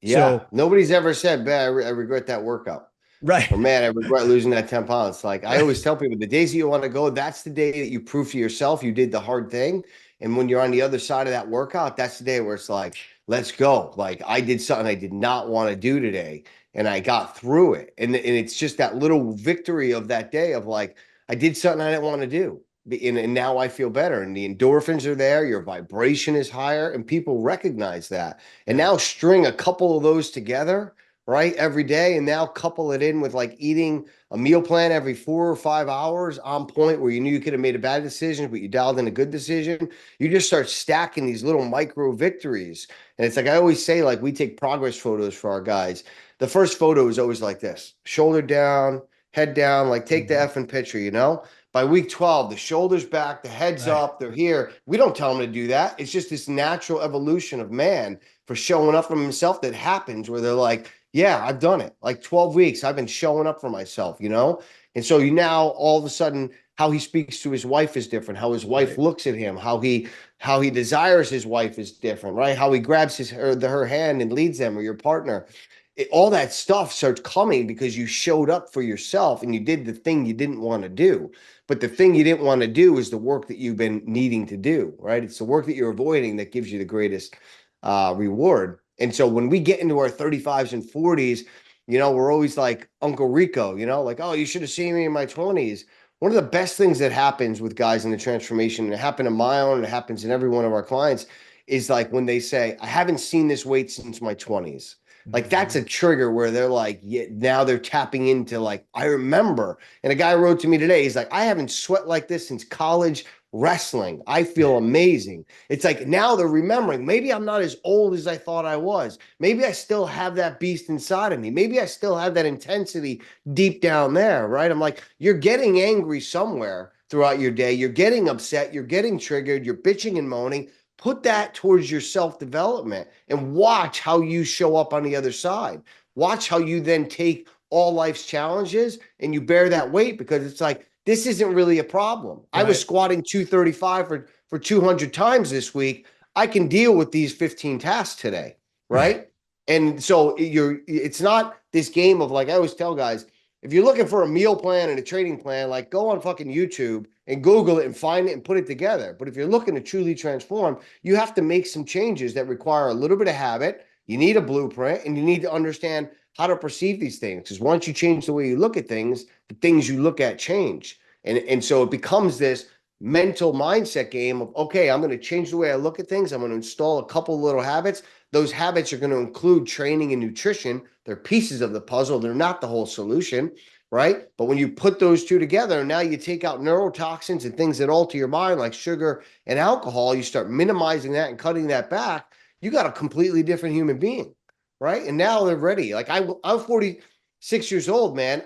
Yeah. So, Nobody's ever said, man, I regret that workout. right. Or man, I regret losing that 10 pounds. Like I always tell people, the days that you want to go, that's the day that you prove to yourself you did the hard thing. And when you're on the other side of that workout, that's the day where it's like, let's go. Like I did something I did not want to do today, and I got through it. And it's just that little victory of that day of like, I did something I didn't want to do. And now I feel better, and the endorphins are there, your vibration is higher, and people recognize that. And Yeah. now string a couple of those together, right, every day, and now couple it in with like eating a meal plan every 4 or 5 hours on point, where you knew you could have made a bad decision, but you dialed in a good decision. You just start stacking these little micro victories. And it's like I always say, like we take progress photos for our guys. The first photo is always like this: shoulder down, head down, like take the Mhm. effing picture. By week 12, the shoulders back, the head's Right. up, they're here. We don't tell them to do that. It's just this natural evolution of man for showing up for himself that happens, where they're like, yeah, I've done it. Like 12 weeks, I've been showing up for myself. And so you now all of a sudden, how he speaks to his wife is different. How his wife Right. looks at him, how he desires his wife is different, right? How he grabs her hand and leads them, or your partner. all that stuff starts coming because you showed up for yourself and you did the thing you didn't want to do. But the thing you didn't want to do is the work that you've been needing to do, right? It's the work that you're avoiding that gives you the greatest reward. And so when we get into our 35s and 40s, we're always like Uncle Rico, like, oh, you should have seen me in my 20s. One of the best things that happens with guys in the transformation, and it happened in my own, and it happens in every one of our clients, is like when they say, I haven't seen this weight since my 20s. Like that's a trigger where they're like, yeah, now they're tapping into like, I remember. And a guy wrote to me today, he's like, I haven't sweat like this since college wrestling. I feel amazing. It's like now they're remembering, maybe I'm not as old as I thought I was. Maybe I still have that beast inside of me. Maybe I still have that intensity deep down there, right? I'm like, you're getting angry somewhere throughout your day. You're getting upset. You're getting triggered. You're bitching and moaning. Put that towards your self-development and watch how you show up on the other side. Watch how you then take all life's challenges and you bear that weight, because it's like, this isn't really a problem. I was squatting 235 for 200 times this week. I can deal with these 15 tasks today, right? And so it's not this game of like, I always tell guys, if you're looking for a meal plan and a trading plan, like go on fucking YouTube and Google it and find it and put it together. But if you're looking to truly transform, you have to make some changes that require a little bit of habit. You need a blueprint and you need to understand how to perceive these things. Because once you change the way you look at things, the things you look at change. And so it becomes this mental mindset game of, okay, I'm going to change the way I look at things. I'm going to install a couple little habits. Those habits are going to include training and nutrition. They're pieces of the puzzle. They're not the whole solution, right? But when you put those two together, now you take out neurotoxins and things that alter your mind, like sugar and alcohol. You start minimizing that and cutting that back. You got a completely different human being, right? And now they're ready. Like I'm 46 years old, man.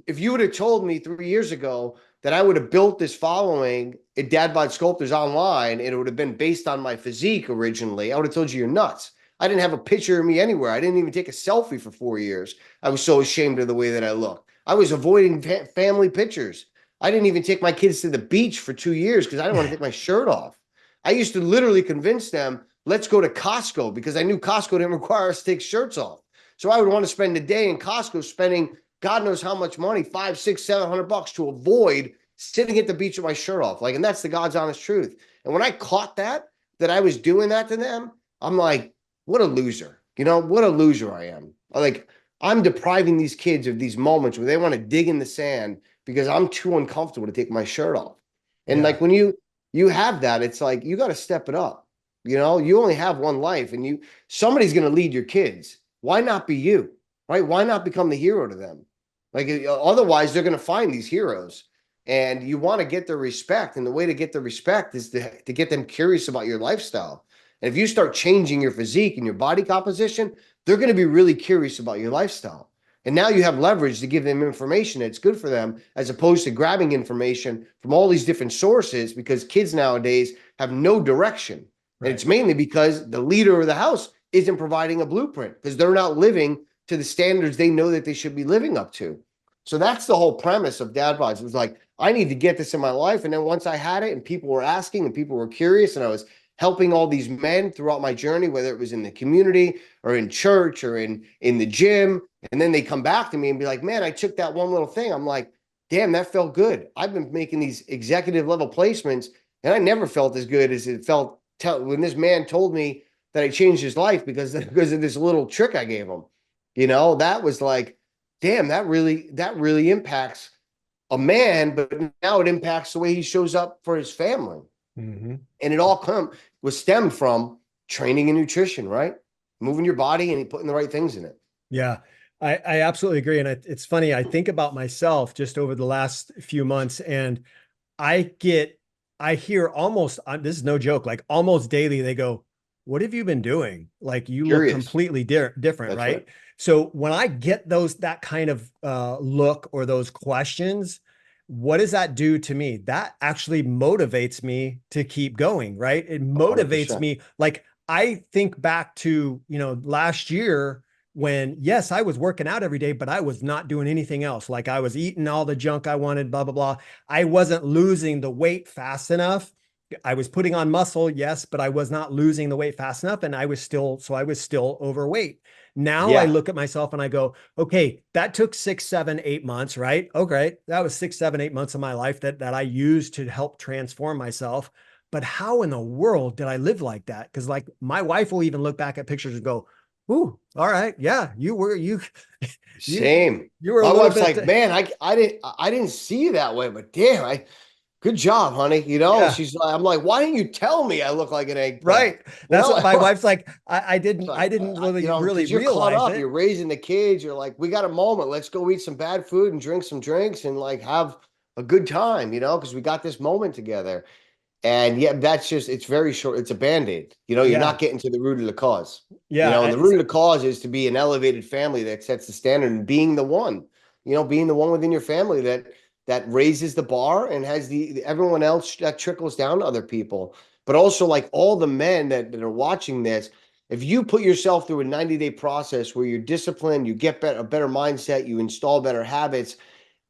If you would have told me 3 years ago that I would have built this following at Dad Bod Sculptors online, and it would have been based on my physique originally, I would have told you you're nuts. I didn't have a picture of me anywhere. I didn't even take a selfie for 4 years. I was so ashamed of the way that I looked. I was avoiding family pictures. I didn't even take my kids to the beach for 2 years because I didn't want to take my shirt off. I used to literally convince them, let's go to Costco, because I knew Costco didn't require us to take shirts off. So I would want to spend a day in Costco spending God knows how much money, $500, $600, $700 to avoid sitting at the beach with my shirt off. Like, and that's the God's honest truth. And when I caught that I was doing that to them, I'm like, what a loser. What a loser I am. Like, I'm depriving these kids of these moments where they want to dig in the sand because I'm too uncomfortable to take my shirt off. And like when you have that, it's like, you got to step it up. You only have one life, and somebody's going to lead your kids. Why not be you? Right? Why not become the hero to them? Like, otherwise they're going to find these heroes, and you want to get their respect. And the way to get their respect is to get them curious about your lifestyle. And if you start changing your physique and your body composition, they're going to be really curious about your lifestyle. And now you have leverage to give them information that's good for them, as opposed to grabbing information from all these different sources, because kids nowadays have no direction. Right. And it's mainly because the leader of the house isn't providing a blueprint, because they're not living to the standards they know that they should be living up to. So that's the whole premise of Dad Bods. It was like, I need to get this in my life. And then once I had it and people were asking and people were curious, and I was helping all these men throughout my journey, whether it was in the community or in church or in the gym. And then they come back to me and be like, man, I took that one little thing. I'm like, damn, that felt good. I've been making these executive level placements, and I never felt as good as it felt when this man told me that I changed his life because of this little trick I gave him. That was like, damn, that really impacts a man, but now it impacts the way he shows up for his family. Mm-hmm. And it all was stemmed from training and nutrition, right? Moving your body and putting the right things in it. Yeah, I absolutely agree. And it's funny, I think about myself just over the last few months, and I hear almost, this is no joke, like almost daily, they go, what have you been doing? Like, you look completely different, right? So when I get that kind of look or those questions, what does that do to me? That actually motivates me to keep going, right? It motivates 100%. Me. Like, I think back to, last year when, yes, I was working out every day, but I was not doing anything else. Like, I was eating all the junk I wanted, blah, blah, blah. I wasn't losing the weight fast enough. I was putting on muscle, yes, but I was not losing the weight fast enough. And I was still overweight. Now I Yeah. look at myself and I go, okay, that took 6, 7, 8 months, right? Okay. That was 6, 7, 8 months of my life that I used to help transform myself. But how in the world did I live like that? Because like my wife will even look back at pictures and go, ooh, all right. Yeah, you Same. you were a My little wife's bit, like, man, I didn't see you that way, but damn, good job, honey. yeah. She's like, I'm like, why didn't you tell me I look like an eggplant? Right. You That's know, what my wife's like. I it's didn't like, I didn't really because you're caught realize up, it. you're raising the kids, you're like, we got a moment, let's go eat some bad food and drink some drinks and like have a good time, because we got this moment together. And yeah, it's very short. It's a band-aid. You're Yeah. not getting to the root of the cause. Yeah. And the root of the cause is to be an elevated family that sets the standard and being the one within your family that raises the bar and has everyone else that trickles down to other people. But also like all the men that are watching this, if you put yourself through a 90-day process where you're disciplined, you get a better mindset, you install better habits,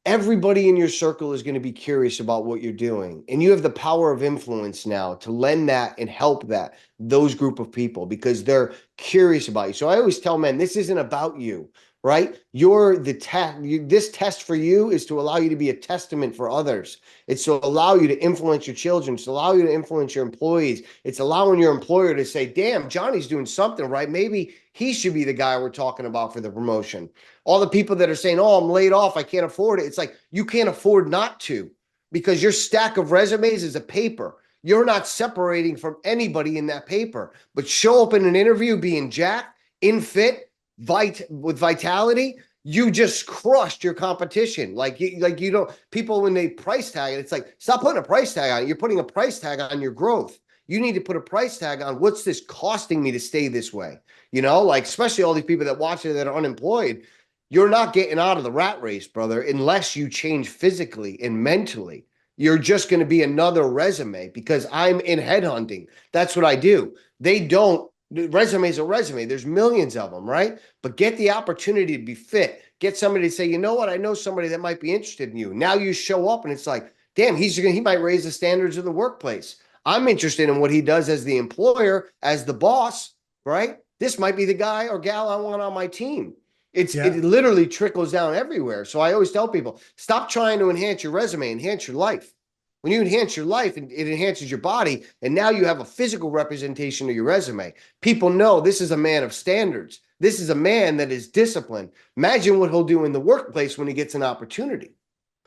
everybody in your circle is going to be curious about what you're doing, and you have the power of influence now to lend that and help those group of people because they're curious about you. So I always tell men, this isn't about you, right? You're the test. This test for you is to allow you to be a testament for others. It's to allow you to influence your children. It's to allow you to influence your employees. It's allowing your employer to say, damn, Johnny's doing something right. Maybe he should be the guy we're talking about for the promotion. All the people that are saying, oh, I'm laid off, I can't afford it. It's like, you can't afford not to, because your stack of resumes is a paper. You're not separating from anybody in that paper, but show up in an interview being jacked, in fit, with vitality. You just crushed your competition. You don't, people, when they price tag it, it's like, stop putting a price tag on it. You're putting a price tag on your growth. You need to put a price tag on, what's this costing me to stay this way? Like, especially all these people that watch it that are unemployed. You're not getting out of the rat race, brother, unless you change physically and mentally. You're just going to be another resume, because I'm in headhunting. That's what I do. They don't, resume's a resume. There's millions of them, right? But get the opportunity to be fit. Get somebody to say, you know what? I know somebody that might be interested in you. Now you show up and it's like, damn, he might raise the standards of the workplace. I'm interested in what he does as the employer, as the boss, right? This might be the guy or gal I want on my team. Yeah. It literally trickles down everywhere. So I always tell people, stop trying to enhance your resume, enhance your life. When you enhance your life, it enhances your body, and now you have a physical representation of your resume. People know this is a man of standards. This is a man that is disciplined. Imagine what he'll do in the workplace when he gets an opportunity.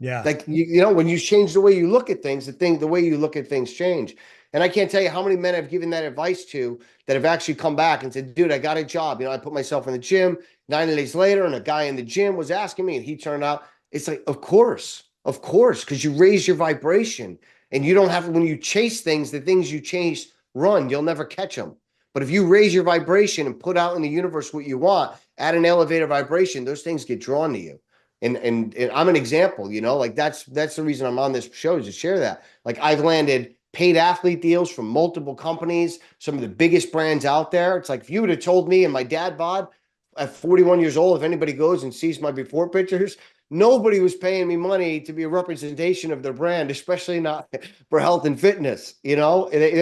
Yeah. Like, when you change the way you look at things, the way you look at things change. And I can't tell you how many men I've given that advice to that have actually come back and said, dude, I got a job. I put myself in the gym 90 days later, and a guy in the gym was asking me, and he turned out, it's like, of course, because you raise your vibration, and you don't have, when you chase things, the things you chase run, you'll never catch them. But if you raise your vibration and put out in the universe what you want, at an elevated vibration, those things get drawn to you. And I'm an example, like that's the reason I'm on this show, is to share that. Like, I've landed paid athlete deals from multiple companies, some of the biggest brands out there. It's like, if you would have told me, and my dad bod at 41 years old, if anybody goes and sees my before pictures, nobody was paying me money to be a representation of their brand, especially not for health and fitness. They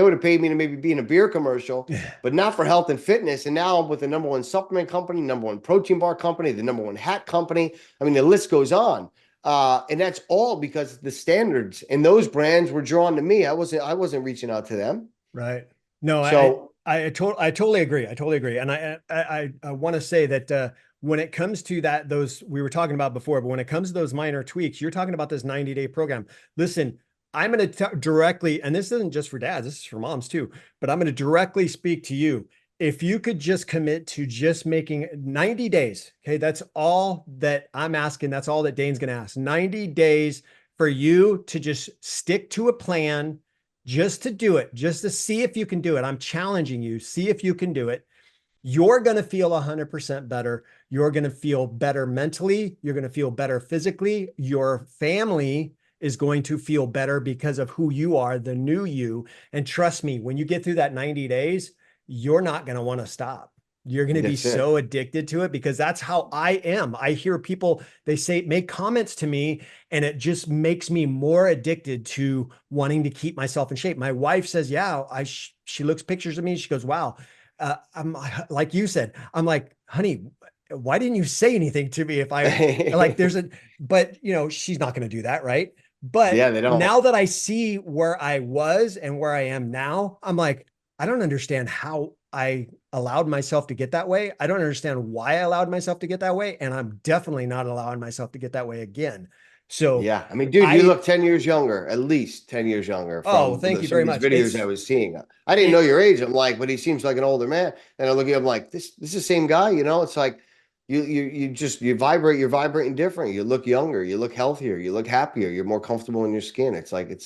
would have paid me to maybe be in a beer commercial, but not for health and fitness. And now I'm with the number one supplement company, number one protein bar company, the number one hat company. I mean, the list goes on. And that's all because the standards and those brands were drawn to me. I wasn't reaching out to them. Right. No, So I totally agree. I totally agree. And I want to say that when it comes to those we were talking about before, but when it comes to those minor tweaks, you're talking about this 90-day program. Listen, I'm going to directly, and this isn't just for dads, this is for moms too, but I'm going to directly speak to you. If you could just commit to just making 90 days, okay, that's all that I'm asking. That's all that Dane's going to ask. 90 days for you to just stick to a plan, just to do it, just to see if you can do it. I'm challenging you, see if you can do it. You're going to feel 100% better. You're going to feel better mentally. You're going to feel better physically. Your family is going to feel better because of who you are, the new you. And trust me, when you get through that 90 days, you're not going to want to stop. You're going to be that's it. so addicted to it, because that's how I am. I hear people, they say, make comments to me, and it just makes me more addicted to wanting to keep myself in shape. My wife says, yeah, she looks pictures of me. She goes, wow. I'm like you said, I'm like, honey, why didn't you say anything to me if I like but she's not going to do that. Right. But Yeah, they don't. now that I see where I was and where I am now, I'm like, I don't understand how I allowed myself to get that way. I don't understand why I allowed myself to get that way. And I'm definitely not allowing myself to get that way again. So Yeah. I mean, dude, you I, look 10 years younger, at least 10 years younger oh, from thank you some very of these much. videos I was seeing. I didn't know It, your age. I'm like, but he seems like an older man. And I look at him like, this is the same guy, It's like you vibrate, you're vibrating different. You look younger, you look healthier, you look happier, you're more comfortable in your skin. It's like I'm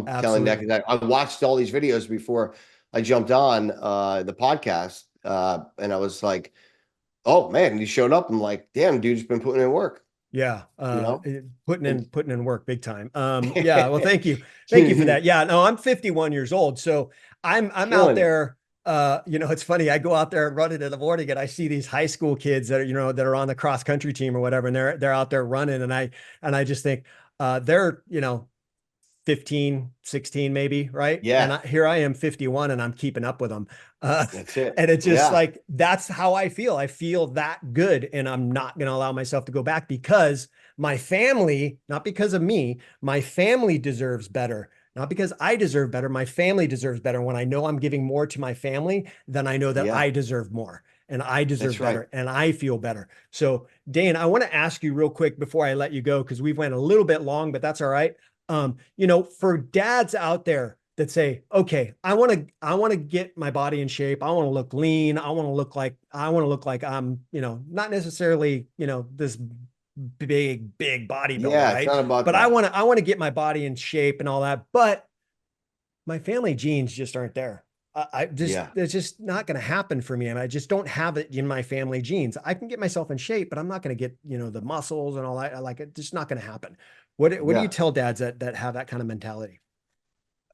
telling that absolutely. because I watched all these videos before I jumped on the podcast. And I was like, oh man, he showed up. I'm like, damn, dude's been putting in work, Yeah. you know? And Putting in work big time. Yeah. Well, thank you. Thank you for that. Yeah. No, I'm 51 years old. So I'm out killing it. there. It's funny. I go out there and run it in the morning and I see these high school kids that are, that are on the cross country team or whatever. And they're out there running. And I just think, they're, 15, 16, maybe. Right. And Yeah, here I am 51 and I'm keeping up with them. Uh, that's it. and it's just Yeah, like, that's how I feel. I feel that good. And I'm not going to allow myself to go back because my family, not because of me, my family deserves better. Not because I deserve better. My family deserves better. When I know I'm giving more to my family, then I know that yeah, I deserve more and I deserve that's right. better and I feel better. So Dane, I want to ask you real quick before I let you go, because we've went a little bit long, but that's all right. For dads out there that say, okay, I want to get my body in shape. I want to look lean. I want to look like I'm, not necessarily, this big bodybuilder, Yeah, it's right? not about But I that. want to, I want to get my body in shape and all that. But my family genes just aren't there. Yeah, It's just not going to happen for me. And I just don't have it in my family genes. I can get myself in shape, but I'm not going to get, the muscles and all that. Like, it's just not going to happen. What do you yeah. tell dads that have that kind of mentality?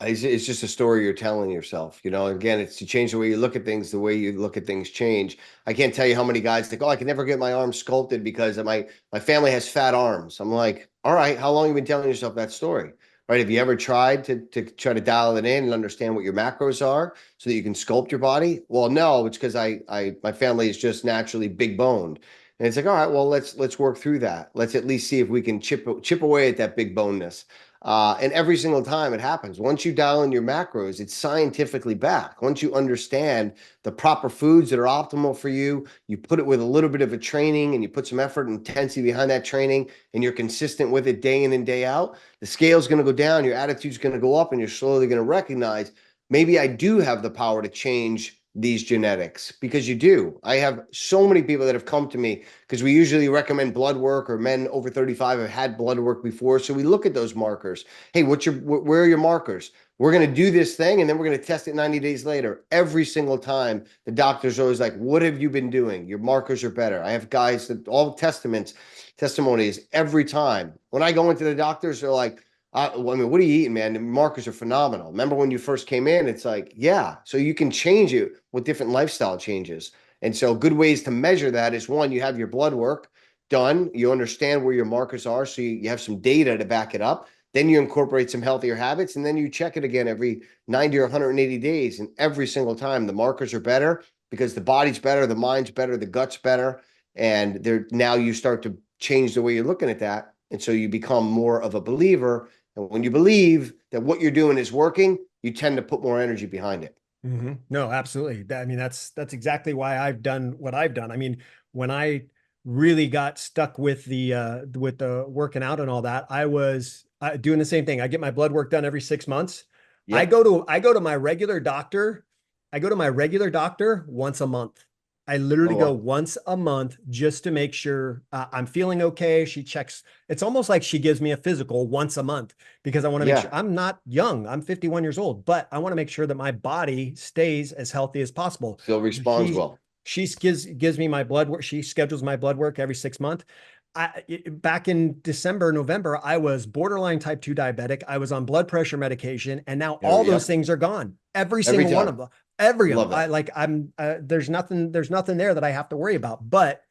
It's just a story you're telling yourself. Again, it's to change the way you look at things, the way you look at things change. I can't tell you how many guys think, oh, I can never get my arms sculpted because my family has fat arms. I'm like, all right, how long have you been telling yourself that story? Right? Have you ever tried to try to dial it in and understand what your macros are so that you can sculpt your body? Well, no, it's because my family is just naturally big boned. And it's like, all right, well, let's work through that. Let's at least see if we can chip away at that big boneness. And every single time it happens. Once you dial in your macros, it's scientifically backed. Once you understand the proper foods that are optimal for you, you put it with a little bit of a training and you put some effort and intensity behind that training and you're consistent with it day in and day out, the scale's going to go down, your attitude's going to go up, and you're slowly going to recognize maybe I do have the power to change these genetics because you do. I have so many people that have come to me because we usually recommend blood work or men over 35 have had blood work before. So we look at those markers. Hey, where are your markers? We're going to do this thing and then we're going to test it 90 days later. Every single time, the doctor's always like, what have you been doing? Your markers are better. I have guys that all testimonies every time. When I go into the doctors, they're like, well, I mean, what are you eating, man? The markers are phenomenal. Remember when you first came in? It's like, yeah. So you can change it with different lifestyle changes. And so good ways to measure that is one, you have your blood work done. You understand where your markers are. So you have some data to back it up. Then you incorporate some healthier habits and then you check it again every 90 or 180 days. And every single time the markers are better because the body's better, the mind's better, the gut's better. And now you start to change the way you're looking at that. And so you become more of a believer. And when you believe that what you're doing is working, you tend to put more energy behind it. No, absolutely. I mean, that's exactly why I've done what I've done. I mean, when I really got stuck with the working out and all that, I was doing the same thing. I get my blood work done every 6 months. Yep. I go to my regular doctor. I go to my regular doctor once a month. I literally Oh, go well. once a month just to make sure I'm feeling okay. She checks. It's almost like she gives me a physical once a month because I want to make sure Yeah. I'm not young. I'm 51 years old, but I want to make sure that my body stays as healthy as possible. Still responds She well. she gives me my blood work. She schedules my blood work every 6 months. Back in December, November, I was borderline type 2 diabetic. I was on blood pressure medication, and now all those Yep. things are gone. Every Every single one time. of them. Every Love I that. like I'm there's nothing there that I have to worry about. But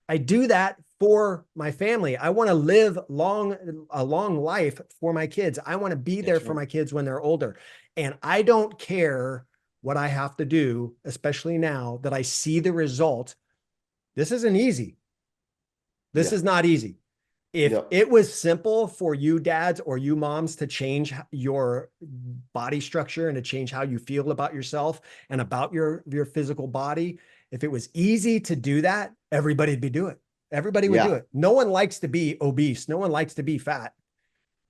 I do that for my family. I want to live a long life for my kids. I want to be there That's for right. my kids when they're older. And I don't care what I have to do, especially now that I see the result. This isn't easy. This Yeah. is not easy. If No. it was simple for you dads or you moms to change your body structure and to change how you feel about yourself and about your physical body, if it was easy to do that, everybody'd be doing it. Everybody would do Yeah. it. No one likes to be obese. No one likes to be fat.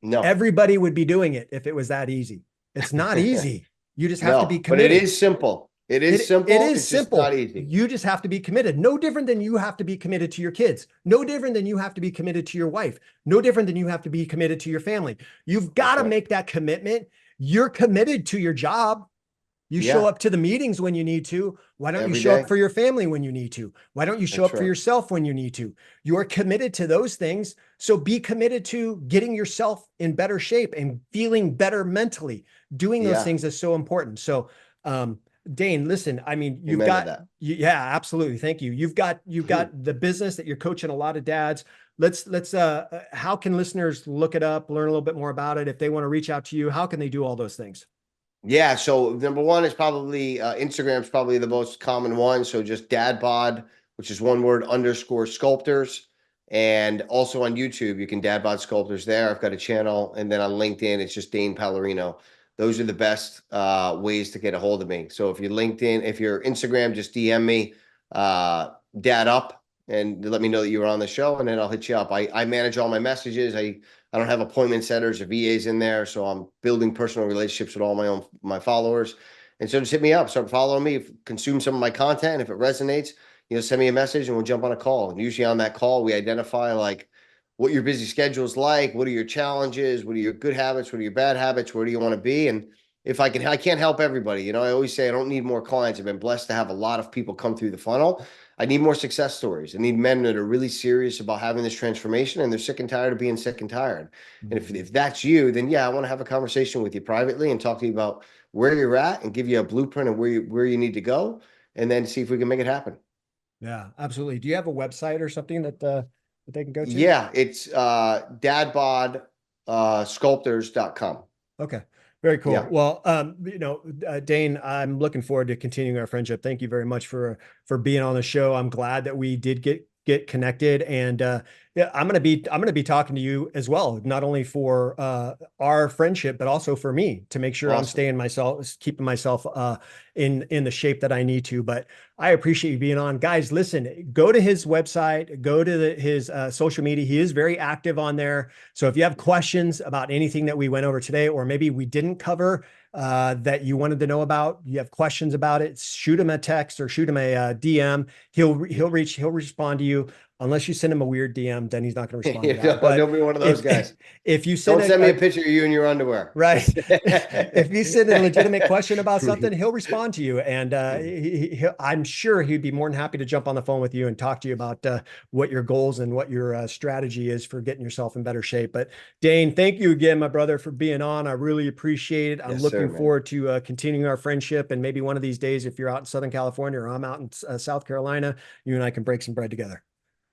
No. Everybody would be doing it if it was that easy. It's not easy. You just have to be No, but it committed. is simple. It is It simple. is It's just not simple. easy. You just have to be committed. No different than you have to be committed to your kids. No different than you have to be committed to your wife. No different than you have to be committed to your family. You've got That's to right. make that commitment. You're committed to your job. You show Yeah. up to the meetings when you need to. Why don't you Every show up day. for your family when you need to? Why don't you show That's up for right. yourself when you need to? You're committed to those things. So be committed to getting yourself in better shape and feeling better mentally. Doing those Yeah. things is so important. So, Dane, listen, I mean, Amen to that. yeah, absolutely. Thank you. You've got the business that you're coaching a lot of dads. How can listeners look it up, learn a little bit more about it? If they want to reach out to you, how can they do all those things? Yeah. So number one is probably Instagram is probably the most common one. So just dad bod, which is one word _ sculptors. And also on YouTube, you can dad bod sculptors there. I've got a channel. And then on LinkedIn, it's just Dane Palarino. Those are the best ways to get a hold of me. So if you're LinkedIn, if you're Instagram, just DM me, dad up, and let me know that you were on the show, and then I'll hit you up. I manage all my messages. I don't have appointment setters or VAs in there, so I'm building personal relationships with all my followers. And so just hit me up, start following me, consume some of my content. And if it resonates, send me a message and we'll jump on a call. And usually on that call, we identify like what your busy schedule is like, what are your challenges, what are your good habits, what are your bad habits, where do you want to be? And if I can't help everybody. I always say I don't need more clients. I've been blessed to have a lot of people come through the funnel. I need more success stories. I need men that are really serious about having this transformation, and they're sick and tired of being sick and tired. And if that's you, then yeah, I want to have a conversation with you privately and talk to you about where you're at and give you a blueprint of where you need to go, and then see if we can make it happen. Yeah, absolutely. Do you have a website or something that they can go to? Yeah, it's dadbod sculptors.com. Okay. Very cool. Yeah. Well, Dane, I'm looking forward to continuing our friendship. Thank you very much for being on the show. I'm glad that we did get connected, and yeah, I'm gonna be talking to you as well, not only for our friendship, but also for me to make sure I'm Awesome. keeping myself in the shape that I need to. But I appreciate you being on, guys. Listen, go to his website, go to his social media. He is very active on there. So if you have questions about anything that we went over today, or maybe we didn't cover that you wanted to know about, you have questions about it, shoot him a text or shoot him a DM. He'll respond to you. Unless you send him a weird DM, then he's not going to respond to that. But Don't be one of those guys. if you Don't send me a a picture of you in your underwear. right, if you send a legitimate question about something, he'll respond to you, and I'm sure he'd be more than happy to jump on the phone with you and talk to you about what your goals and what your strategy is for getting yourself in better shape. But Dane, thank you again, my brother, for being on. I really appreciate it. I'm Yes, looking sir, man. forward to continuing our friendship, and maybe one of these days, if you're out in Southern California or I'm out in South Carolina, you and I can break some bread together.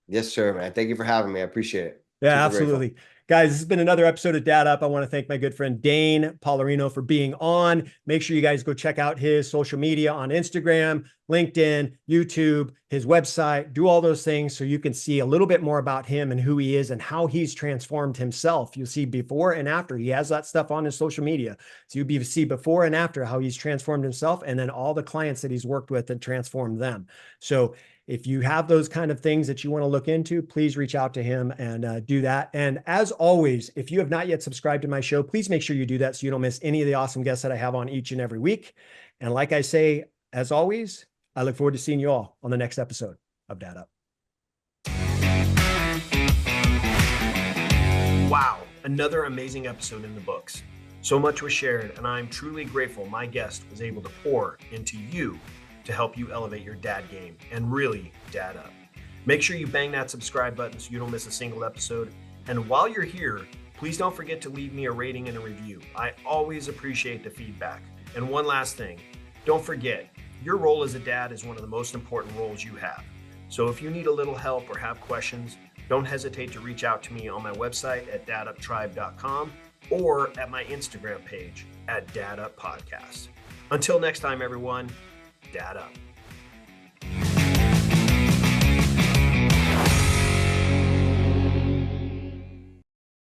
Yes, sir, man. Thank you for having me. I appreciate it. Yeah, Super grateful. absolutely. Guys, this has been another episode of Dad Up. I want to thank my good friend Dane Palarino for being on. Make sure you guys go check out his social media on Instagram, LinkedIn, YouTube, his website, do all those things so you can see a little bit more about him and who he is and how he's transformed himself. You'll see before and after. He has that stuff on his social media. So you'll see before and after how he's transformed himself, and then all the clients that he's worked with and transformed them. So if you have those kind of things that you want to look into, please reach out to him and do that. And as always, if you have not yet subscribed to my show, please make sure you do that so you don't miss any of the awesome guests that I have on each and every week. And like I say, as always, I look forward to seeing you all on the next episode of Dad Up. Wow, another amazing episode in the books. So much was shared, and I'm truly grateful my guest was able to pour into you to help you elevate your dad game and really dad up. Make sure you bang that subscribe button so you don't miss a single episode. And while you're here, please don't forget to leave me a rating and a review. I always appreciate the feedback. And one last thing, don't forget, your role as a dad is one of the most important roles you have. So if you need a little help or have questions, don't hesitate to reach out to me on my website at daduptribe.com or at my Instagram page at daduppodcast. Until next time, everyone, Dad Up.